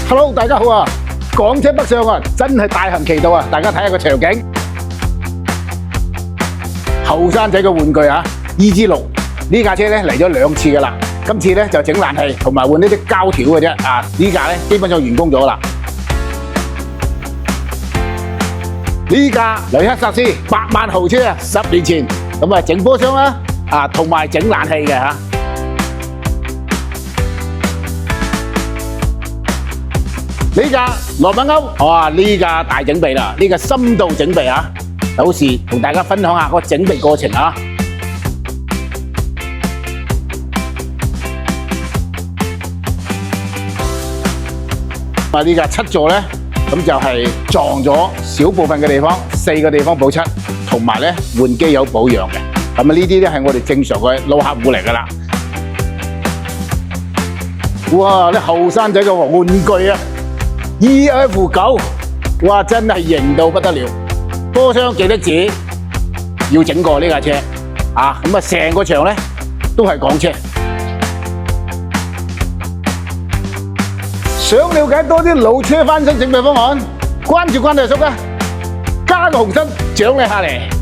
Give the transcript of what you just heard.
Hello， 大家好啊！港車北上啊，真係大行其道啊！大家睇下個場景，後生仔嘅玩具啊 ，EG6呢架車咧嚟咗2次噶啦，今次咧就整爛氣同埋換呢啲膠條嘅啫啊！呢架咧基本上完工咗啦。呢架雷克薩斯8萬豪車啊，10年前咁啊整波箱啦啊，同埋整爛氣嘅嚇。呢架羅密歐，哇！呢架大整備啦，呢個深度整備啊，有時同大家分享下個整備過程啊。呢架7座咧，咁就係撞咗少部分嘅地方，4個地方補漆，同埋咧換機油保養嘅。咁啊呢啲咧係我哋正常嘅老客戶嚟噶啦。哇！啲後生仔嘅玩具啊！ EF9， 哇！真係型到不得了，波箱幾多指要整過呢架車啊！咁啊，成個場咧都係港車。想了解多啲老車翻新整備方案，關注關大叔啊，加個紅心獎勵下嚟。